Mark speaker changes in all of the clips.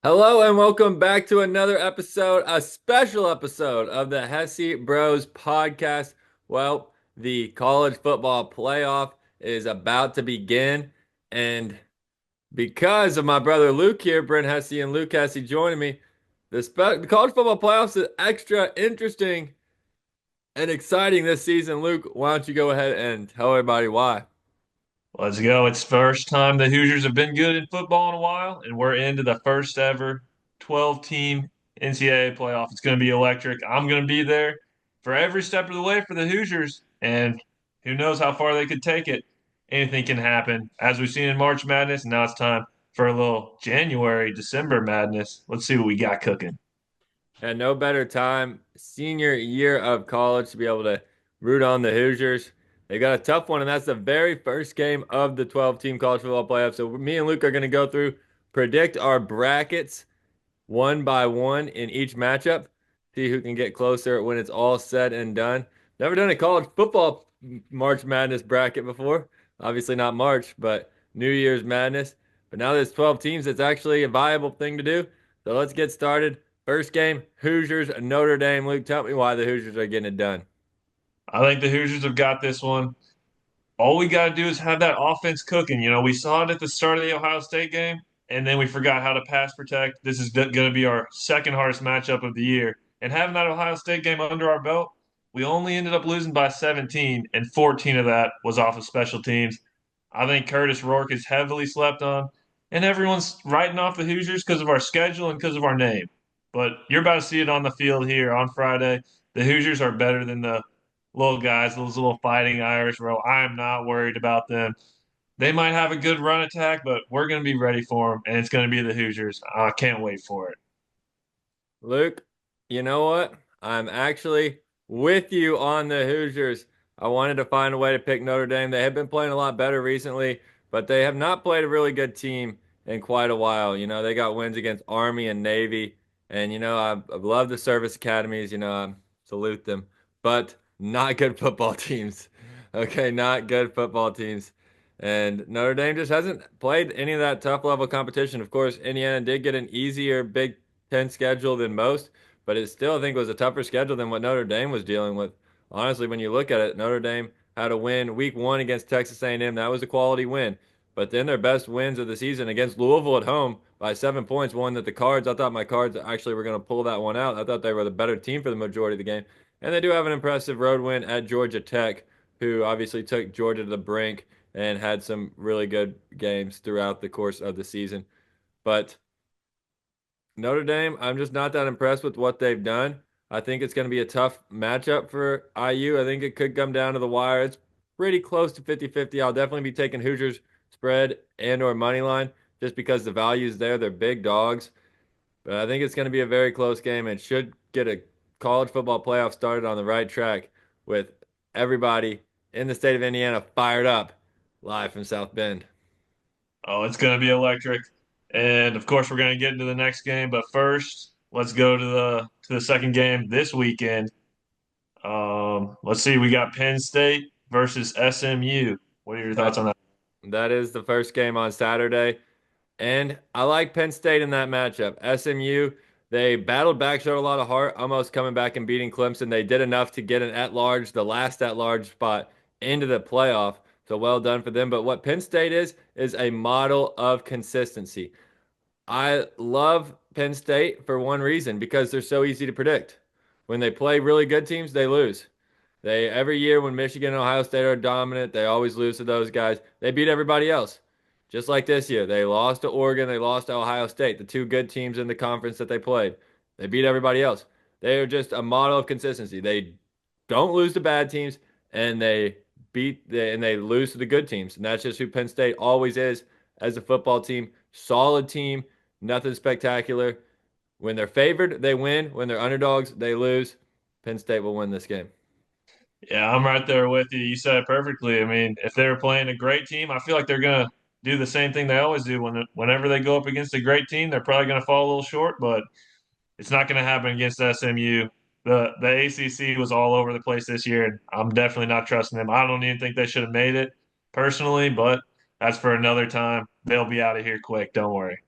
Speaker 1: Hello and welcome back to another episode, a special episode of the Hesse Bros podcast. The college football playoff is about to begin, and because of my brother Luke here, Brent Hesse and Luke Hesse joining me, the college football playoffs is extra interesting and exciting this season. Luke, why don't you go ahead and tell everybody why?
Speaker 2: Let's go. It's first time the Hoosiers have been good in football in a while, and we're into the first ever 12-team NCAA playoff. It's going to be electric. I'm going to be there for every step of the way for the Hoosiers, and who knows how far they could take it. Anything can happen, as we've seen in March Madness, and now it's time for a little January, December madness. Let's see what we got cooking.
Speaker 1: And no better time, senior year of college, to be able to root on the Hoosiers. They got a tough one, and that's the very first game of the 12-team college football playoff. So me and Luke are going to go through, predict our brackets one by one in each matchup, see who can get closer when it's all said and done. Never done a college football March Madness bracket before. Obviously not March, but New Year's Madness. But now there's 12 teams, it's actually a viable thing to do. So let's get started. First game, Hoosiers, Notre Dame. Luke, tell me why the Hoosiers are getting it done.
Speaker 2: I think the Hoosiers have got this one. All we got to do is have that offense cooking. We saw it at the start of the Ohio State game, and then we forgot how to pass protect. This is going to be our second hardest matchup of the year. And having that Ohio State game under our belt, we only ended up losing by 17, and 14 of that was off of special teams. I think Curtis Rourke is heavily slept on, and everyone's writing off the Hoosiers because of our schedule and because of our name. But you're about to see it on the field here on Friday. The Hoosiers are better than the little guys, those little fighting Irish, bro. I am not worried about them. They might have a good run attack, but we're going to be ready for them, and it's going to be the Hoosiers. I can't wait for it.
Speaker 1: Luke, you know what? I'm actually with you on the Hoosiers. I wanted to find a way to pick Notre Dame. They have been playing a lot better recently, but they have not played a really good team in quite a while. They got wins against Army and Navy, and I've loved the service academies. I salute them, but not good football teams. Okay, not good football teams. And Notre Dame just hasn't played any of that tough level competition. Of course, Indiana did get an easier Big Ten schedule than most, but it still, I think, was a tougher schedule than what Notre Dame was dealing with. Honestly, when you look at it, Notre Dame had a win week one against Texas A&M. That was a quality win. But then their best wins of the season against Louisville at home by 7 points, one that the Cards, I thought my Cards actually were going to pull that one out. I thought they were the better team for the majority of the game. And they do have an impressive road win at Georgia Tech, who obviously took Georgia to the brink and had some really good games throughout the course of the season. But Notre Dame, I'm just not that impressed with what they've done. I think it's going to be a tough matchup for IU. I think it could come down to the wire. It's pretty close to 50-50. I'll definitely be taking Hoosiers spread and or money line just because the value is there. They're big dogs. But I think it's going to be a very close game and should get a college football playoff started on the right track with everybody in the state of Indiana fired up live from South Bend.
Speaker 2: Oh, it's going to be electric. And of course, we're going to get into the next game, but first, let's go to the second game this weekend. Let's see, we got Penn State versus SMU. What are your thoughts
Speaker 1: That
Speaker 2: on that?
Speaker 1: that is the first game on Saturday. And I like Penn State in that matchup. SMU, they battled back, showed a lot of heart, almost coming back and beating Clemson. They did enough to get an at-large, the last at-large spot into the playoff. So well done for them. But what Penn State is a model of consistency. I love Penn State for one reason, because they're so easy to predict. When they play really good teams, they lose. They every year when Michigan and Ohio State are dominant, they always lose to those guys. They beat everybody else. Just like this year, they lost to Oregon, they lost to Ohio State, the two good teams in the conference that they played. They beat everybody else. They are just a model of consistency. They don't lose to bad teams, and they lose to the good teams. And that's just who Penn State always is as a football team. Solid team, nothing spectacular. When they're favored, they win. When they're underdogs, they lose. Penn State will win this game.
Speaker 2: Yeah, I'm right there with you. You said it perfectly. I mean, if they're playing a great team, I feel like they're going to do the same thing they always do. Whenever they go up against a great team, they're probably going to fall a little short, but it's not going to happen against SMU. The ACC was all over the place this year, and I'm definitely not trusting them. I don't even think they should have made it personally, but that's for another time. They'll be out of here quick. Don't worry.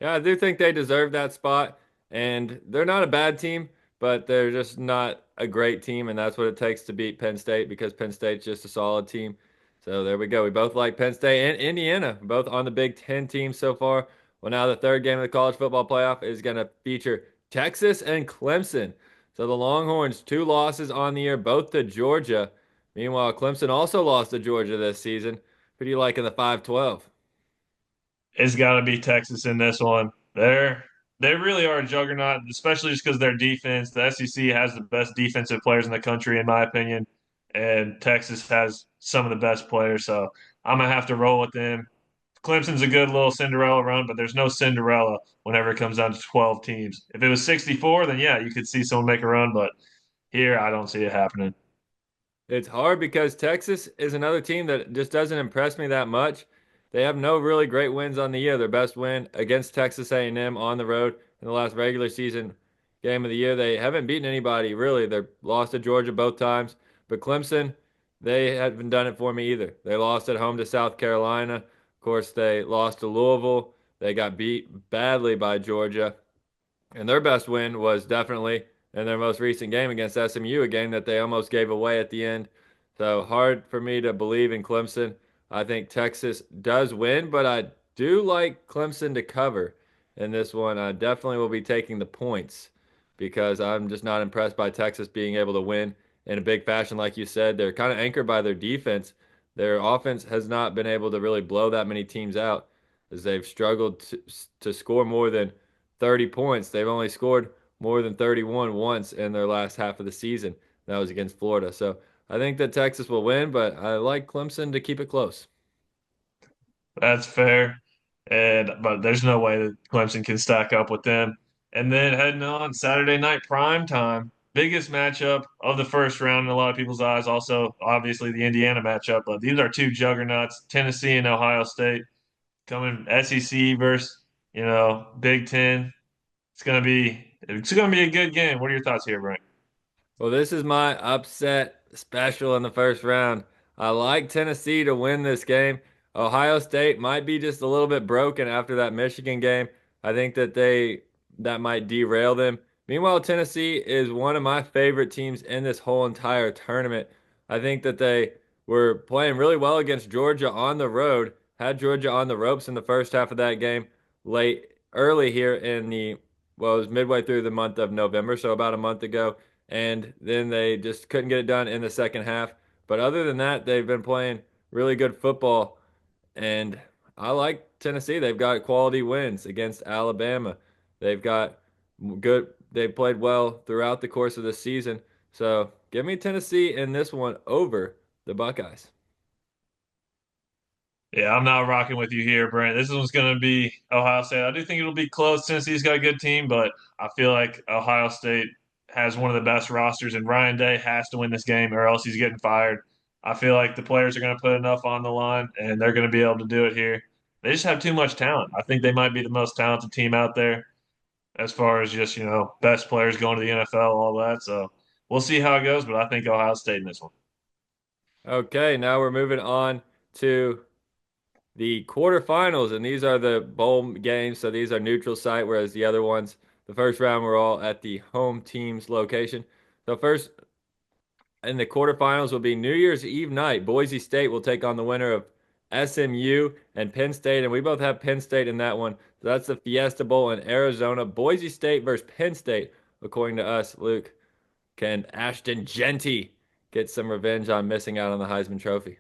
Speaker 1: Yeah, I do think they deserve that spot, and they're not a bad team, but they're just not a great team, and that's what it takes to beat Penn State because Penn State's just a solid team. So there we go. We both like Penn State and Indiana, both on the Big Ten teams so far. Well, now the third game of the college football playoff is going to feature Texas and Clemson. So the Longhorns, two losses on the year, both to Georgia. Meanwhile, Clemson also lost to Georgia this season. Who do you like in the 5-12?
Speaker 2: It's got to be Texas in this one. They really are a juggernaut, especially just because their defense. The SEC has the best defensive players in the country, in my opinion, and Texas has some of the best players. So I'm gonna have to roll with them. Clemson's a good little Cinderella run, but there's no Cinderella whenever it comes down to 12 teams. If it was 64, then yeah, you could see someone make a run, but here I don't see it happening.
Speaker 1: It's hard because Texas is another team that just doesn't impress me that much. They have no really great wins on the year. Their best win against Texas A&M on the road in the last regular season game of the year. They haven't beaten anybody really. They're lost to Georgia both times, but Clemson, they haven't done it for me either. They lost at home to South Carolina. Of course, they lost to Louisville. They got beat badly by Georgia. And their best win was definitely in their most recent game against SMU, a game that they almost gave away at the end. So hard for me to believe in Clemson. I think Texas does win, but I do like Clemson to cover in this one. I definitely will be taking the points because I'm just not impressed by Texas being able to win in a big fashion. Like you said, they're kind of anchored by their defense. Their offense has not been able to really blow that many teams out as they've struggled to score more than 30 points. They've only scored more than 31 once in their last half of the season. That was against Florida. So I think that Texas will win, but I like Clemson to keep it close.
Speaker 2: That's fair. But there's no way that Clemson can stack up with them. And then heading on Saturday night prime time, biggest matchup of the first round in a lot of people's eyes. Also, obviously the Indiana matchup, but these are two juggernauts, Tennessee and Ohio State, coming SEC versus Big Ten. It's gonna be a good game. What are your thoughts here, Brent?
Speaker 1: Well, this is my upset special in the first round. I like Tennessee to win this game. Ohio State might be just a little bit broken after that Michigan game. I think that might derail them. Meanwhile, Tennessee is one of my favorite teams in this whole entire tournament. I think that they were playing really well against Georgia on the road. Had Georgia on the ropes in the first half of that game late early here in the well, it was midway through the month of November, so about a month ago and then they just couldn't get it done in the second half. But other than that, they've been playing really good football, and I like Tennessee. They've got quality wins against Alabama. They've got good. They've played well throughout the course of the season. So give me Tennessee in this one over the Buckeyes.
Speaker 2: Yeah, I'm not rocking with you here, Brent. This one's going to be Ohio State. I do think it'll be close. Tennessee's got a good team, but I feel like Ohio State has one of the best rosters, and Ryan Day has to win this game or else he's getting fired. I feel like the players are going to put enough on the line, and they're going to be able to do it here. They just have too much talent. I think they might be the most talented team out there as far as just, best players going to the NFL, all that. So we'll see how it goes, but I think Ohio State in this one.
Speaker 1: Okay, now we're moving on to the quarterfinals, and these are the bowl games. So these are neutral site, whereas the other ones, the first round, were all at the home team's location. So first in the quarterfinals will be New Year's Eve night. Boise State will take on the winner of SMU and Penn State, and we both have Penn State in that one. So that's the Fiesta Bowl in Arizona. Boise State versus Penn State, according to us, Luke. Can Ashton Genty get some revenge on missing out on the Heisman Trophy?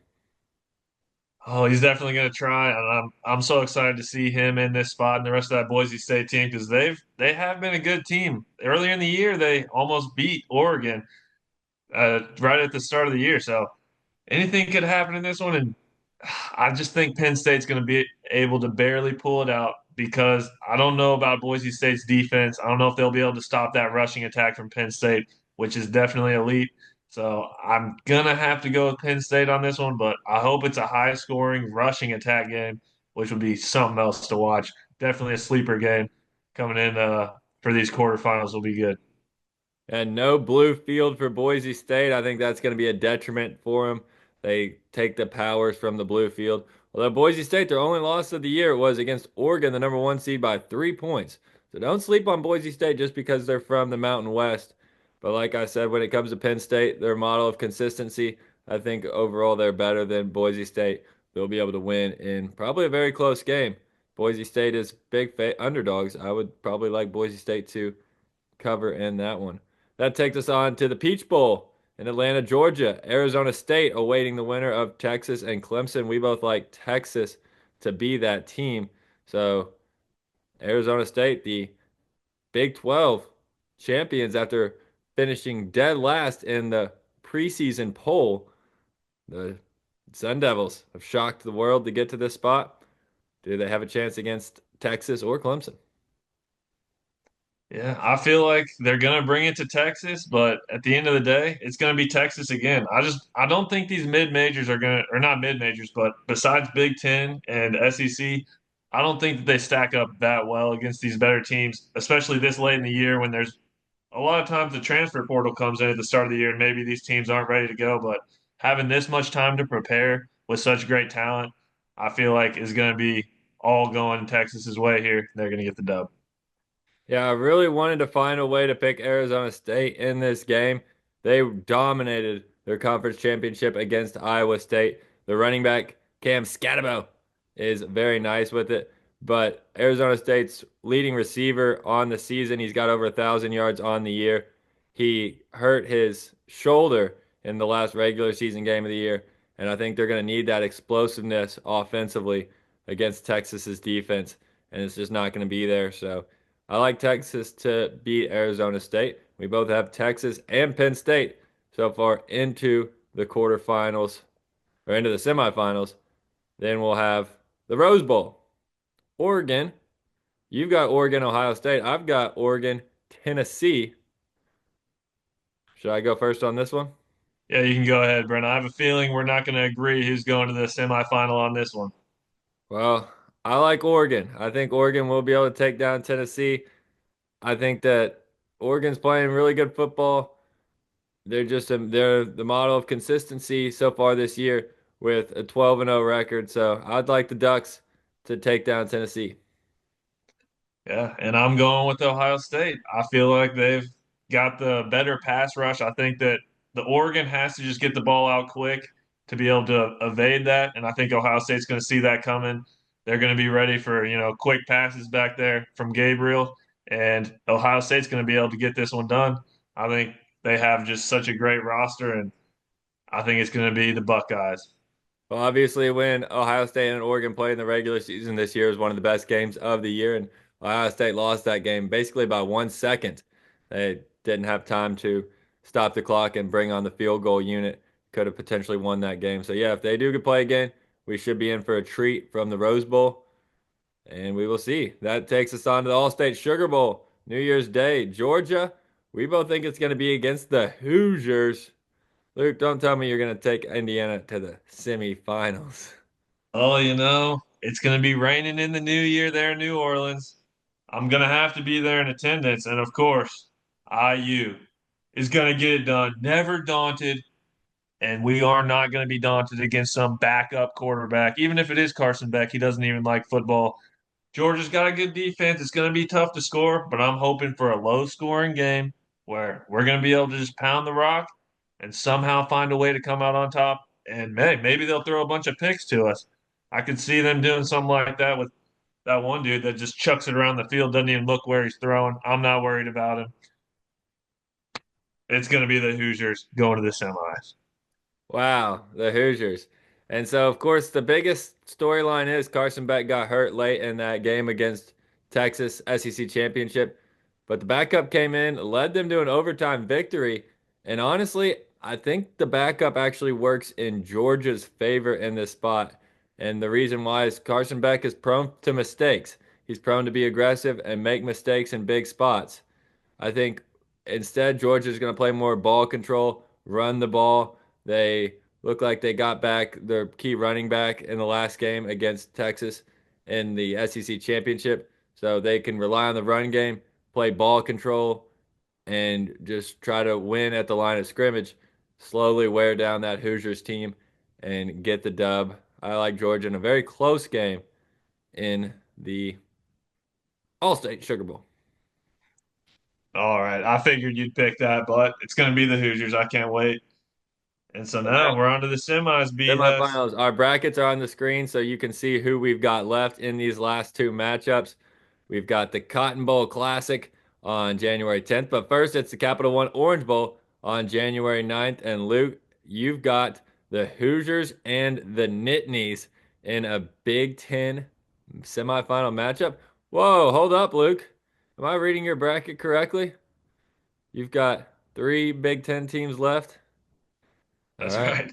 Speaker 2: Oh, he's definitely going to try, and I'm so excited to see him in this spot and the rest of that Boise State team because they have been a good team. Earlier in the year, they almost beat Oregon right at the start of the year. So anything could happen in this one, and I just think Penn State's going to be able to barely pull it out because I don't know about Boise State's defense. I don't know if they'll be able to stop that rushing attack from Penn State, which is definitely elite. So I'm gonna have to go with Penn State on this one, but I hope it's a high-scoring rushing attack game, which would be something else to watch. Definitely a sleeper game coming in for these quarterfinals will be good.
Speaker 1: And no blue field for Boise State. I think that's going to be a detriment for them. They take the powers from the blue field. Although Boise State, their only loss of the year was against Oregon, the number one seed, by 3 points. So don't sleep on Boise State just because they're from the Mountain West. But like I said, when it comes to Penn State, their model of consistency, I think overall they're better than Boise State. They'll be able to win in probably a very close game. Boise State is big underdogs. I would probably like Boise State to cover in that one. That takes us on to the Peach Bowl in Atlanta, Georgia. Arizona State awaiting the winner of Texas and Clemson. We both like Texas to be that team. So, Arizona State, the Big 12 champions after finishing dead last in the preseason poll. The Sun Devils have shocked the world to get to this spot. Do they have a chance against Texas or Clemson?
Speaker 2: Yeah, I feel like they're gonna bring it to Texas, but at the end of the day, it's gonna be Texas again. I don't think these mid majors are gonna, or not mid majors, but besides Big Ten and SEC, I don't think that they stack up that well against these better teams, especially this late in the year when there's a lot of times the transfer portal comes in at the start of the year and maybe these teams aren't ready to go, but having this much time to prepare with such great talent, I feel like is gonna be all going Texas's way here. They're gonna get the dub.
Speaker 1: Yeah, I really wanted to find a way to pick Arizona State in this game. They dominated their conference championship against Iowa State. The running back, Cam Scatabo, is very nice with it. But Arizona State's leading receiver on the season, he's got over 1,000 yards on the year. He hurt his shoulder in the last regular season game of the year. And I think they're going to need that explosiveness offensively against Texas's defense. And it's just not going to be there. So. I like Texas to beat Arizona State. We both have Texas and Penn State so far into the quarterfinals or into the semifinals. Then we'll have the Rose Bowl. Oregon. You've got Oregon, Ohio State. I've got Oregon, Tennessee. Should I go first on this one?
Speaker 2: Yeah, you can go ahead, Brent. I have a feeling we're not going to agree who's going to the semifinal on this one.
Speaker 1: Well, I like Oregon. I think Oregon will be able to take down Tennessee. I think that Oregon's playing really good football. They're the model of consistency so far this year with a 12-0 record. So I'd like the Ducks to take down Tennessee.
Speaker 2: Yeah, and I'm going with Ohio State. I feel like they've got the better pass rush. I think that the Oregon has to just get the ball out quick to be able to evade that, and I think Ohio State's going to see that coming. They're going to be ready for, quick passes back there from Gabriel, and Ohio State's going to be able to get this one done. I think they have just such a great roster, and I think it's going to be the Buckeyes.
Speaker 1: Well, obviously, when Ohio State and Oregon played in the regular season this year was one of the best games of the year, and Ohio State lost that game basically by 1 second. They didn't have time to stop the clock and bring on the field goal unit. Could have potentially won that game. So yeah, if they do play again, we should be in for a treat from the Rose Bowl. And we will see. That takes us on to the All-State Sugar Bowl, New Year's Day, Georgia. We both think it's going to be against the Hoosiers. Luke, don't tell me you're going to take Indiana to the semifinals.
Speaker 2: Oh, it's going to be raining in the new year there in New Orleans. I'm going to have to be there in attendance. And of course, IU is going to get it done. Never daunted. And we are not going to be daunted against some backup quarterback. Even if it is Carson Beck, he doesn't even like football. Georgia's got a good defense. It's going to be tough to score, but I'm hoping for a low scoring game where we're going to be able to just pound the rock and somehow find a way to come out on top. And maybe they'll throw a bunch of picks to us. I could see them doing something like that with that one dude that just chucks it around the field, doesn't even look where he's throwing. I'm not worried about him. It's going to be the Hoosiers going to the semis.
Speaker 1: Wow, the Hoosiers. And so, of course, the biggest storyline is Carson Beck got hurt late in that game against Texas SEC Championship. But the backup came in, led them to an overtime victory. And honestly, I think the backup actually works in Georgia's favor in this spot. And the reason why is Carson Beck is prone to mistakes. He's prone to be aggressive and make mistakes in big spots. I think instead Georgia's going to play more ball control, run the ball. They look like they got back their key running back in the last game against Texas in the SEC championship. So they can rely on the run game, play ball control, and just try to win at the line of scrimmage, slowly wear down that Hoosiers team and get the dub. I like Georgia in a very close game in the All-State Sugar Bowl.
Speaker 2: All right. I figured you'd pick that, but it's going to be the Hoosiers. I can't wait. And so
Speaker 1: So
Speaker 2: now
Speaker 1: now,
Speaker 2: we're on to the semis, B Hess.
Speaker 1: semifinals. Our brackets are on the screen so you can see who we've got left in these last two matchups. We've got the Cotton Bowl Classic on January 10th, but first it's the Capital One Orange Bowl on January 9th. And Luke, you've got the Hoosiers and the Nittanies in a Big Ten semifinal matchup. Whoa, hold up, Luke. Am I reading your bracket correctly? You've got three Big Ten teams left. All
Speaker 2: That's
Speaker 1: right.
Speaker 2: right.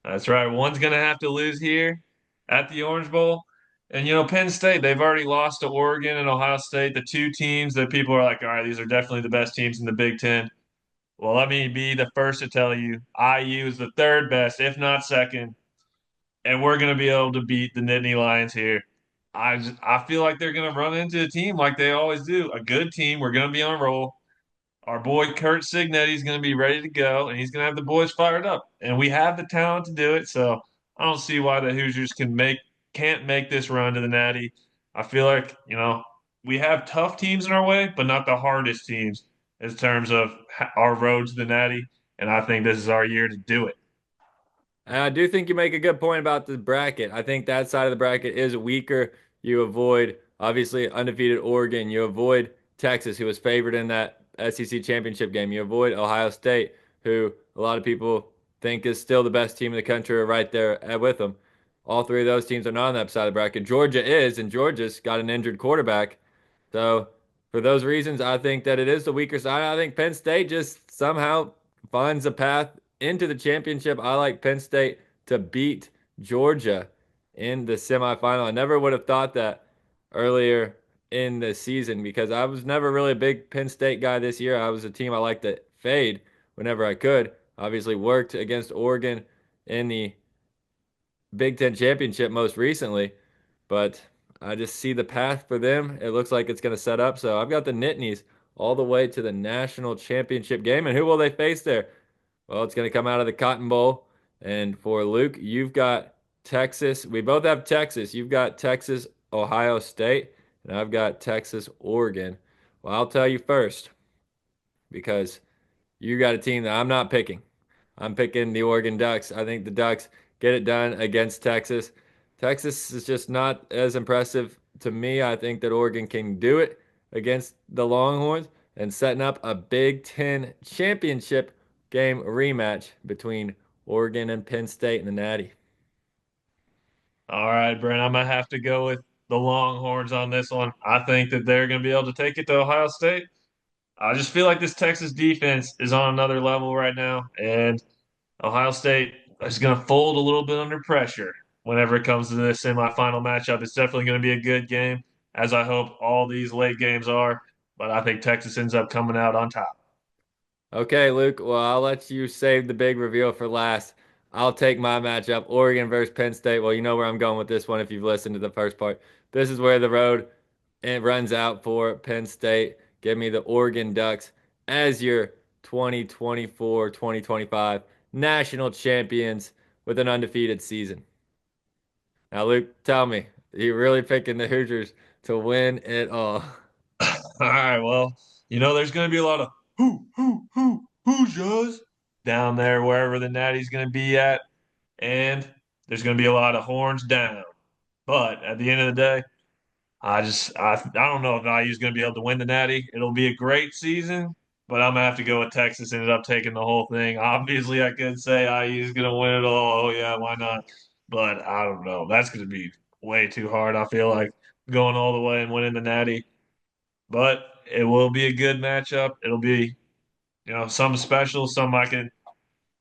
Speaker 2: That's right. One's going to have to lose here at the Orange Bowl. And, Penn State, they've already lost to Oregon and Ohio State, the two teams that people are like, all right, these are definitely the best teams in the Big Ten. Well, let me be the first to tell you IU is the third best, if not second. And we're going to be able to beat the Nittany Lions here. I feel like they're going to run into a team like they always do, a good team. We're going to be on a roll. Our boy Kurt Signetti's going to be ready to go, and he's going to have the boys fired up. And we have the talent to do it. So I don't see why the Hoosiers can't make this run to the Natty. I feel like we have tough teams in our way, but not the hardest teams in terms of our road to the Natty. And I think this is our year to do it.
Speaker 1: And I do think you make a good point about the bracket. I think that side of the bracket is weaker. You avoid, obviously, undefeated Oregon. You avoid Texas, who was favored in that SEC championship game. You avoid Ohio State, who a lot of people think is still the best team in the country, are right there with them. All three of those teams are not on that side of the bracket. Georgia is, and Georgia's got an injured quarterback. So, for those reasons, I think that it is the weaker side. I think Penn State just somehow finds a path into the championship. I like Penn State to beat Georgia in the semifinal. I never would have thought that earlier in the season because I was never really a big Penn State guy this year. I was a team I liked to fade whenever I could. Obviously, worked against Oregon in the Big Ten championship most recently, but I just see the path for them. It looks like it's going to set up. So I've got the Nittanies all the way to the national championship game. And who will they face there? Well, it's going to come out of the Cotton Bowl. And for Luke, you've got Texas. We both have Texas. You've got Texas, Ohio State, and I've got Texas, Oregon. Well, I'll tell you first because you got a team that I'm not picking. I'm picking the Oregon Ducks. I think the Ducks get it done against Texas. Texas is just not as impressive to me. I think that Oregon can do it against the Longhorns and setting up a Big Ten championship game rematch between Oregon and Penn State in the Natty.
Speaker 2: All right, Brent, I'm gonna have to go with the Longhorns on this one. I think that they're gonna be able to take it to Ohio State. I just feel like this Texas defense is on another level right now, and Ohio State is going to fold a little bit under pressure whenever it comes to this semifinal matchup. It's definitely going to be a good game, as I hope all these late games are. But I think Texas ends up coming out on top.
Speaker 1: Okay, Luke. Well, I'll let you save the big reveal for last. I'll take my matchup, Oregon versus Penn State. Well, you know where I'm going with this one if you've listened to the first part. This is where the road it runs out for Penn State. Give me the Oregon Ducks as your 2024-2025 national champions with an undefeated season. Now, Luke, tell me, are you really picking the Hoosiers to win it all?
Speaker 2: All right, well, there's going to be a lot of Hoosiers down there wherever the Natty's going to be at, and there's going to be a lot of horns down. But at the end of the day, I don't know if IU's going to be able to win the Natty. It'll be a great season, but I'm gonna have to go with Texas. Ended up taking the whole thing. Obviously, I could say IU's going to win it all. Oh yeah, why not? But I don't know. That's going to be way too hard. I feel like going all the way and winning the Natty, but it will be a good matchup. It'll be something special. Some I can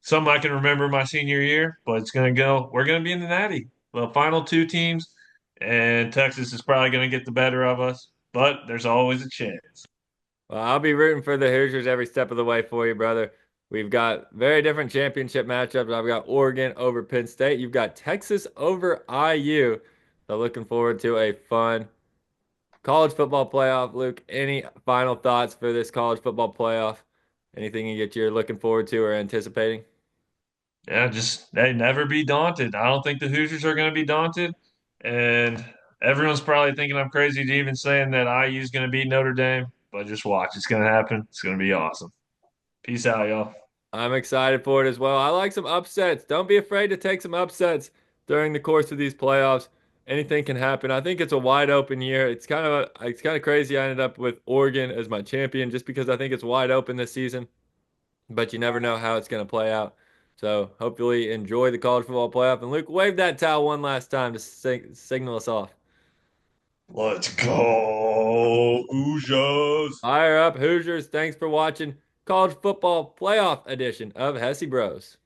Speaker 2: remember my senior year. But it's going to go. We're going to be in the Natty. The final two teams and Texas is probably going to get the better of us, but there's always a chance.
Speaker 1: Well, I'll be rooting for the Hoosiers every step of the way for you, brother. We've got very different championship matchups. I've got Oregon over Penn State. You've got Texas over IU. So looking forward to a fun college football playoff. Luke, any final thoughts for this college football playoff? Anything that you're looking forward to or anticipating?
Speaker 2: Yeah, just they never be daunted. I don't think the Hoosiers are going to be daunted, and everyone's probably thinking I'm crazy to even saying that IU is going to beat Notre Dame. But just watch, it's going to happen. It's going to be awesome. Peace out, y'all.
Speaker 1: I'm excited for it as well. I like some upsets. Don't be afraid to take some upsets during the course of these playoffs. Anything can happen. I think it's a wide open year. It's kind of crazy. I ended up with Oregon as my champion just because I think it's wide open this season, but you never know how it's going to play out. So hopefully enjoy the college football playoff. And Luke, wave that towel one last time to signal us off.
Speaker 2: Let's go, Hoosiers.
Speaker 1: Fire up, Hoosiers. Thanks for watching college football playoff edition of Hesse Bros.